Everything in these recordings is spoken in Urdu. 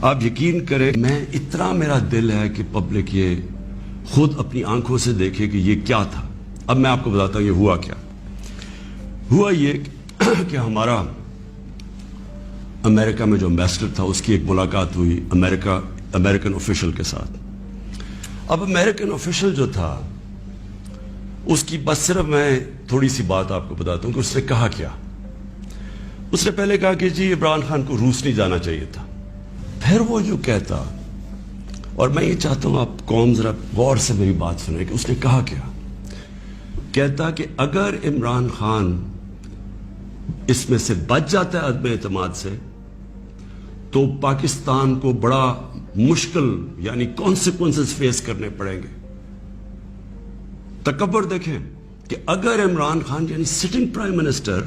آپ یقین کریں میں اتنا میرا دل ہے کہ پبلک یہ خود اپنی آنکھوں سے دیکھے کہ یہ کیا تھا. اب میں آپ کو بتاتا ہوں یہ ہوا کیا. ہوا یہ کہ ہمارا امریکہ میں جو امبیسڈر تھا اس کی ایک ملاقات ہوئی امریکن آفیشل کے ساتھ. اب امریکن آفیشل جو تھا اس کی بس صرف میں تھوڑی سی بات آپ کو بتاتا ہوں کہ اس نے کہا کیا. اس نے پہلے کہا کہ جی عمران خان کو روس نہیں جانا چاہیے تھا. پھر وہ جو کہتا، اور میں یہ چاہتا ہوں آپ قوم ذرا غور سے میری بات سنیں کہ اس نے کہا کیا. کہتا کہ اگر عمران خان اس میں سے بچ جاتا ہے عدم اعتماد سے تو پاکستان کو بڑا مشکل یعنی کانسیکوینسز فیس کرنے پڑیں گے. تکبر دیکھیں کہ اگر عمران خان یعنی سٹنگ پرائم منسٹر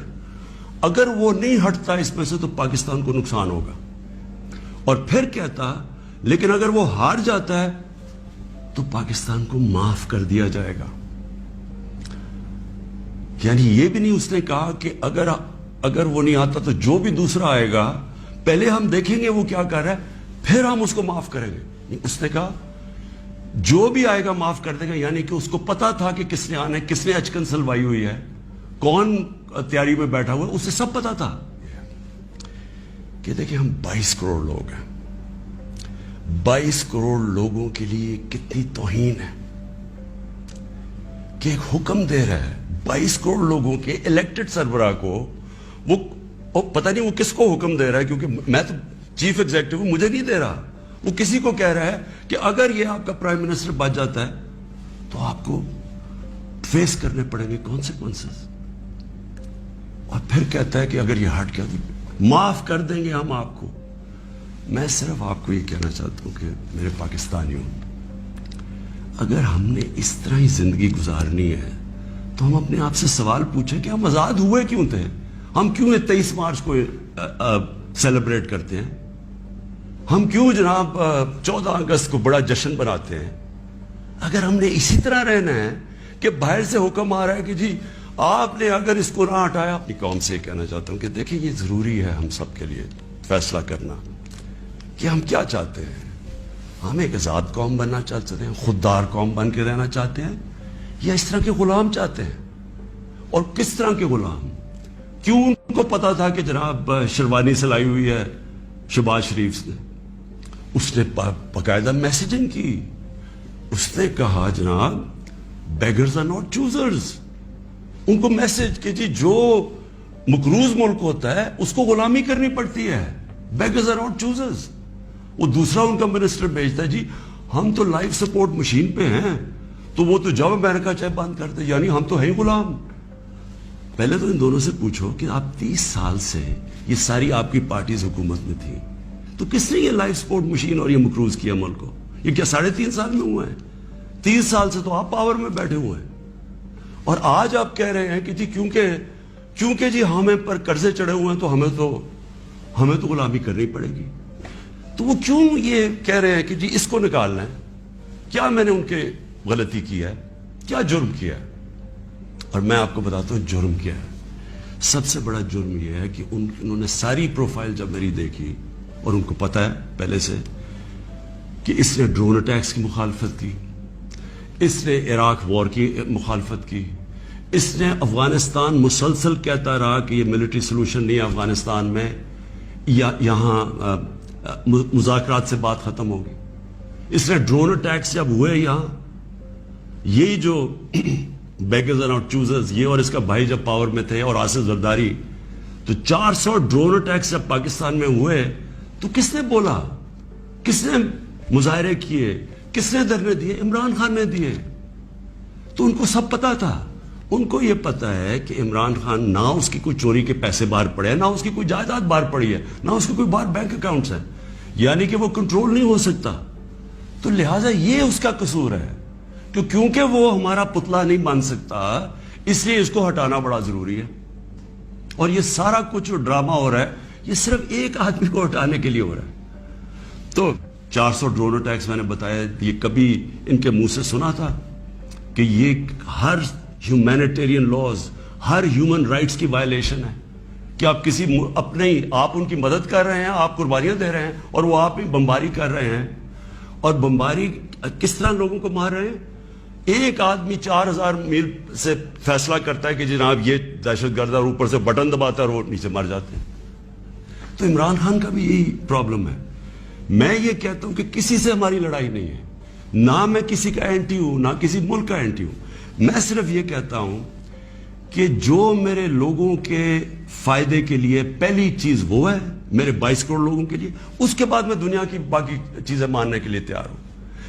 اگر وہ نہیں ہٹتا اس میں سے تو پاکستان کو نقصان ہوگا. اور پھر کہتا لیکن اگر وہ ہار جاتا ہے تو پاکستان کو معاف کر دیا جائے گا. یعنی یہ بھی نہیں اس نے کہا کہ اگر وہ نہیں آتا تو جو بھی دوسرا آئے گا پہلے ہم دیکھیں گے وہ کیا کر رہا ہے پھر ہم اس کو معاف کریں گے. اس نے کہا جو بھی آئے گا معاف کر دے گا. یعنی کہ اس کو پتا تھا کہ کس نے آنا ہے، کس نے اچکن سلوائی ہوئی ہے، کون تیاری میں بیٹھا ہوا ہے، اسے سب پتا تھا. کہ دیکھیں ہم 22 کروڑ لوگ ہیں. 22 کروڑ لوگوں کے لیے کتنی توہین ہے کہ ایک حکم دے رہا ہے 22 کروڑ لوگوں کے الیکٹڈ سربراہ کو. وہ پتہ نہیں وہ کس کو حکم دے رہا ہے، کیونکہ میں تو چیف ایگزیکٹو ہوں، مجھے نہیں دے رہا. وہ کسی کو کہہ رہا ہے کہ اگر یہ آپ کا پرائم منسٹر بچ جاتا ہے تو آپ کو فیس کرنے پڑیں گے کانسیکوینسز. اور پھر کہتا ہے کہ اگر یہ ہٹ گیا تو معاف کر دیں گے ہم آپ کو. میں صرف آپ کو یہ کہنا چاہتا ہوں کہ میرے پاکستانیوں، اگر ہم نے اس طرح ہی زندگی گزارنی ہے تو ہم اپنے آپ سے سوال پوچھیں کہ ہم آزاد ہوئے کیوں تھے. ہم کیوں 23 مارچ کو سیلیبریٹ کرتے ہیں؟ ہم کیوں جناب 14 اگست کو بڑا جشن بناتے ہیں؟ اگر ہم نے اسی طرح رہنا ہے کہ باہر سے حکم آ رہا ہے کہ جی آپ نے اگر اس کو نہ ہٹایا. اپنی قوم سے یہ کہنا چاہتا ہوں کہ دیکھیں یہ ضروری ہے ہم سب کے لیے فیصلہ کرنا کہ ہم کیا چاہتے ہیں. ہم ایک آزاد قوم بننا چاہتے ہیں، خوددار قوم بن کے رہنا چاہتے ہیں، یا اس طرح کے غلام چاہتے ہیں؟ اور کس طرح کے غلام؟ کیوں ان کو پتا تھا کہ جناب شیروانی سلائی ہوئی ہے شہباز شریف نے؟ اس نے باقاعدہ میسیجنگ کی. اس نے کہا جناب بیگرز آر ناٹ چوزرز. ان کو میسج کہ جی جو مقروض ملک ہوتا ہے اس کو غلامی کرنی پڑتی ہے. Beggars are not choosers. وہ دوسرا ان کا منسٹر بھیجتا ہے جی ہم تو لائف سپورٹ مشین پہ ہیں تو وہ تو جب امریکہ چاہے بند کرتے، یعنی ہم تو ہیں غلام. پہلے تو ان دونوں سے پوچھو کہ آپ 30 سال سے یہ ساری آپ کی پارٹیز حکومت میں تھی تو کس نے یہ لائف سپورٹ مشین اور یہ مقروض کیا ملک کو؟ یہ کیا 3.5 سال میں ہوا ہے؟ 30 سال سے تو آپ پاور میں بیٹھے ہوئے ہیں. اور آج آپ کہہ رہے ہیں کہ جی کیونکہ جی ہمیں پر قرضے چڑھے ہوئے ہیں تو ہمیں تو غلامی کرنی پڑے گی. تو وہ کیوں یہ کہہ رہے ہیں کہ جی اس کو نکالنا ہے؟ کیا میں نے ان کے غلطی کی ہے؟ کیا جرم کیا ہے؟ اور میں آپ کو بتاتا ہوں جرم کیا ہے. سب سے بڑا جرم یہ ہے کہ انہوں نے ساری پروفائل جب میری دیکھی اور ان کو پتا ہے پہلے سے کہ اس نے ڈرون اٹیکس کی مخالفت کی، اس نے عراق وار کی مخالفت کی، اس نے افغانستان مسلسل کہتا رہا کہ یہ ملٹری سلوشن نہیں ہے افغانستان میں، یہاں مذاکرات سے بات ختم ہوگی. اس نے ڈرون اٹیکس جب ہوئے یہاں، یہی جو بیگرز آر ناٹ چوزرز یہ اور اس کا بھائی جب پاور میں تھے اور آصف زرداری، تو 400 ڈرون اٹیکس جب پاکستان میں ہوئے تو کس نے بولا؟ کس نے مظاہرے کیے؟ کس نے دھرنے دیے؟ عمران خان نے دیے. تو ان کو سب پتا تھا. ان کو یہ پتا ہے کہ عمران خان نہ اس کی کوئی چوری کے پیسے باہر پڑے ہیں، نہ اس کی کوئی جائیداد باہر پڑی ہے، نہ اس کے کوئی باہر بینک اکاؤنٹس ہیں، یعنی کہ وہ کنٹرول نہیں ہو سکتا. تو لہٰذا یہ اس کا قصور ہے کہ کیونکہ وہ ہمارا پتلا نہیں بن سکتا اس لیے اس کو ہٹانا بڑا ضروری ہے. اور یہ سارا کچھ جو ڈرامہ ہو رہا ہے یہ صرف ایک آدمی کو ہٹانے کے لیے ہو رہا ہے. تو 400 ڈرون اٹیکس میں نے بتایا، یہ کبھی ان کے منہ سے سنا تھا کہ یہ ہر ہیومینیٹیرین لاز، ہر ہیومن رائٹس کی وائلیشن ہے کہ آپ اپنے آپ ان کی مدد کر رہے ہیں, آپ قربانیاں دے رہے ہیں, اور وہ آپ ہی بمباری کر رہے ہیں. اور بمباری کس طرح لوگوں کو مار رہے ہیں؟ ایک آدمی 4000 میل سے فیصلہ کرتا ہے کہ جناب یہ دہشت گرد, اور اوپر سے بٹن دباتا ہے اور وہ نیچے مر جاتے ہیں. تو عمران خان کا بھی یہی پرابلم ہے. میں یہ کہتا ہوں کہ کسی سے ہماری لڑائی نہیں ہے, نہ میں کسی کا اینٹی ہوں, نہ کسی ملک کا اینٹی ہوں. میں صرف یہ کہتا ہوں کہ جو میرے لوگوں کے فائدے کے لیے پہلی چیز وہ ہے, میرے 22 کروڑ لوگوں کے لیے, اس کے بعد میں دنیا کی باقی چیزیں ماننے کے لیے تیار ہوں.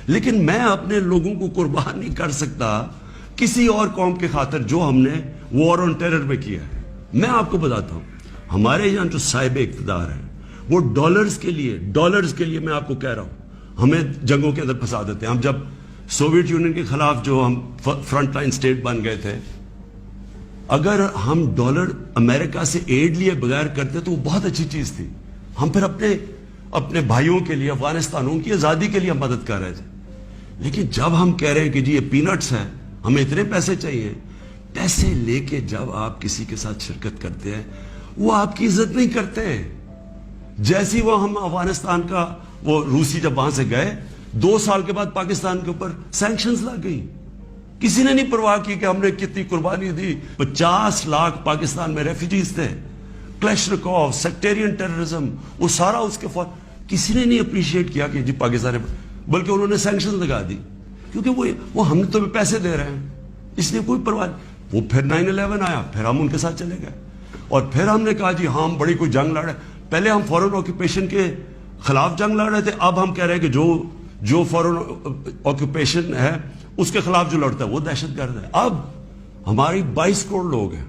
لیکن میں اپنے لوگوں کو قربان نہیں کر سکتا کسی اور قوم کے خاطر جو ہم نے وار آن ٹیرر میں کیا ہے. میں آپ کو بتاتا ہوں, ہمارے یہاں جو صاحب اقتدار ہیں وہ ڈالرز کے لیے میں آپ کو کہہ رہا ہوں, ہمیں جنگوں کے اندر پھنسا دیتے ہیں. ہم جب سوویت یونین کے خلاف جو ہم فرنٹ لائن سٹیٹ بن گئے تھے, اگر ہم ڈالر امریکہ سے ایڈ لیے بغیر کرتے تو وہ بہت اچھی چیز تھی. ہم پھر اپنے بھائیوں کے لیے, افغانستانوں کی آزادی کے لیے مدد کر رہے تھے. لیکن جب ہم کہہ رہے ہیں کہ جی یہ پینٹس ہے, ہمیں اتنے پیسے چاہیے, پیسے لے کے جب آپ کسی کے ساتھ شرکت کرتے ہیں وہ آپ کی عزت نہیں کرتے. جیسی وہ ہم افغانستان کا وہ روسی جب وہاں سے گئے, 2 سال کے بعد پاکستان کے اوپر سینکشنز لگ گئی. کسی نے نہیں پرواہ کی کہ ہم نے کتنی قربانی دی. 50 لاکھ پاکستان میں ریفیوجیز تھے, کلیشنکوف, سیکٹیرین ٹیررزم, وہ سارا اس کے کسی نے نہیں اپریشیٹ کیا کہ جی پاکستان, بلکہ انہوں نے سینکشن لگا دی کیونکہ وہ ہم تو پیسے دے رہے ہیں, اس لیے کوئی پرواہ نہیں. وہ پھر 9/11 آیا, پھر ہم ان کے ساتھ چلے گئے, اور پھر ہم نے کہا جی ہاں ہم بڑی کوئی جنگ لڑ رہے ہیں. پہلے ہم فورن آکوپیشن کے خلاف جنگ لڑ رہے تھے, اب ہم کہہ رہے ہیں کہ جو فورن آکوپیشن ہے اس کے خلاف جو لڑتا ہے وہ دہشت گرد ہے. اب ہماری 22 کروڑ لوگ ہیں,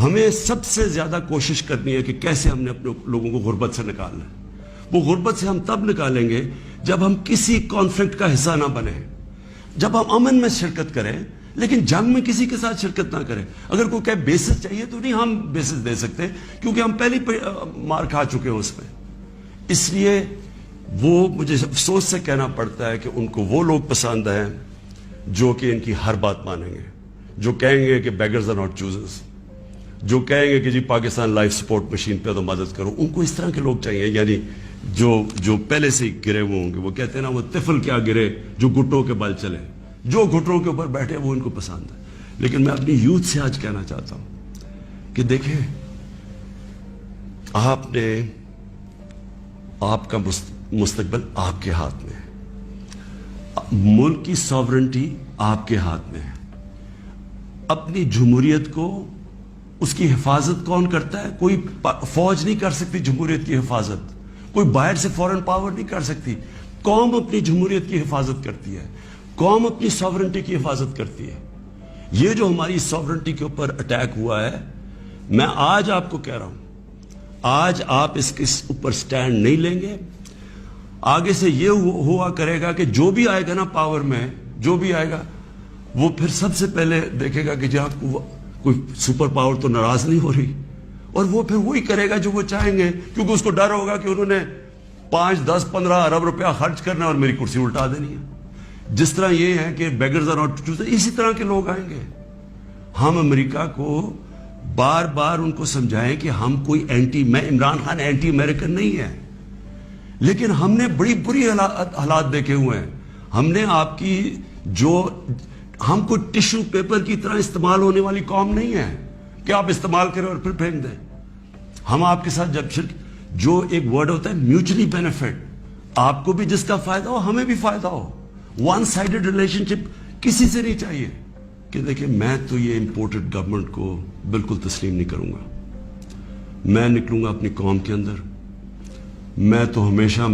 ہمیں سب سے زیادہ کوشش کرنی ہے کہ کیسے ہم نے اپنے لوگوں کو غربت سے نکالنا ہے. وہ غربت سے ہم تب نکالیں گے جب ہم کسی کانفلکٹ کا حصہ نہ بنیں, جب ہم امن میں شرکت کریں, لیکن جنگ میں کسی کے ساتھ شرکت نہ کریں. اگر کوئی کہے بیسس چاہیے تو نہیں, ہم بیسس دے سکتے کیونکہ ہم پہلے مار کھا چکے ہیں اس میں. اس لیے وہ مجھے افسوس سے کہنا پڑتا ہے کہ ان کو وہ لوگ پسند ہیں جو کہ ان کی ہر بات مانیں گے, جو کہیں گے کہ بیگرز آر ناٹ چوزرز, جو کہیں گے کہ جی پاکستان لائف سپورٹ مشین پہ تو مدد کرو. ان کو اس طرح کے لوگ چاہیے, یعنی جو پہلے سے ہی گرے ہوئے ہوں گے. وہ کہتے ہیں نا, وہ طفل کیا گرے جو گھٹوں کے بل چلے, جو گھٹوں کے اوپر بیٹھے وہ ان کو پسند ہے. لیکن میں اپنی یوتھ سے آج کہنا چاہتا ہوں کہ دیکھیں, آپ کا مستقبل آپ کے ہاتھ میں ہے, ملک کی ساورنٹی آپ کے ہاتھ میں ہے. اپنی جمہوریت کو, اس کی حفاظت کون کرتا ہے؟ کوئی فوج نہیں کر سکتی جمہوریت کی حفاظت, کوئی باہر سے فورن پاور نہیں کر سکتی. قوم اپنی جمہوریت کی حفاظت کرتی ہے, قوم اپنی ساورنٹی کی حفاظت کرتی ہے. یہ جو ہماری ساورنٹی کے اوپر اٹیک ہوا ہے, میں آج آپ کو کہہ رہا ہوں, آج آپ اس کے اوپر سٹینڈ نہیں لیں گے, آگے سے یہ ہوا کرے گا کہ جو بھی آئے گا نا پاور میں, جو بھی آئے گا وہ پھر سب سے پہلے دیکھے گا کہ جہاں کوئی سپر پاور تو ناراض نہیں ہو رہی, اور وہ پھر وہی کرے گا جو وہ چاہیں گے, کیونکہ اس کو ڈر ہوگا کہ انہوں نے 5, 10, 15 ارب روپیہ خرچ کرنا ہے اور میری کرسی الٹا دینی ہے. جس طرح یہ ہے کہ بیگرز آر ناٹ چوزرز, اسی طرح کے لوگ آئیں گے. ہم امریکہ کو بار بار ان کو سمجھائیں کہ ہم کوئی میں عمران خان اینٹی امریکن نہیں ہے, لیکن ہم نے بڑی بری حالات دیکھے ہوئے ہیں. ہم نے آپ کی ہم کوئی ٹشو پیپر کی طرح استعمال ہونے والی قوم نہیں ہے کہ آپ استعمال کریں اور پھر پھینک دیں. ہم آپ کے ساتھ جب جو ایک ورڈ ہوتا ہے میوچلی بینیفٹ, آپ کو بھی جس کا فائدہ ہو ہمیں بھی فائدہ ہو. ون سائیڈڈ ریلیشن شپ کسی سے نہیں چاہیے. کہ دیکھیں, میں تو یہ امپورٹڈ گورنمنٹ کو بالکل تسلیم نہیں کروں گا. میں نکلوں گا اپنی قوم کے اندر. میں تو ہمیشہ,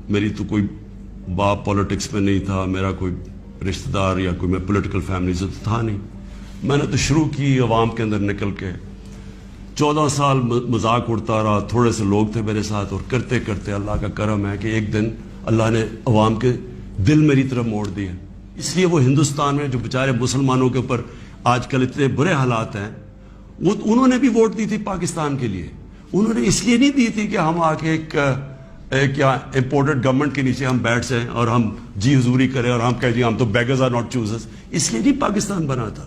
میری تو کوئی باپ پالیٹکس میں نہیں تھا, میرا کوئی رشتہ دار یا کوئی میں پولیٹیکل فیملی سے تھا نہیں. میں نے تو شروع کی عوام کے اندر نکل کے, 14 سال مذاق اڑتا رہا, تھوڑے سے لوگ تھے میرے ساتھ, اور کرتے کرتے اللہ کا کرم ہے کہ ایک دن اللہ نے عوام کے دل میری طرف موڑ دیے. اس لیے وہ ہندوستان میں جو بیچارے مسلمانوں کے اوپر آج کل اتنے برے حالات ہیں, وہ انہوں نے بھی ووٹ دی تھی پاکستان کے لیے. انہوں نے اس لیے نہیں دی تھی کہ ہم آ کے ایک امپورٹڈ گورنمنٹ کے نیچے ہم بیٹھ جائیں اور ہم جی حضوری کریں اور ہم کہیں جی ہم تو بیگرز آر ناٹ چوزرز. اس لیے نہیں پاکستان بنا تھا.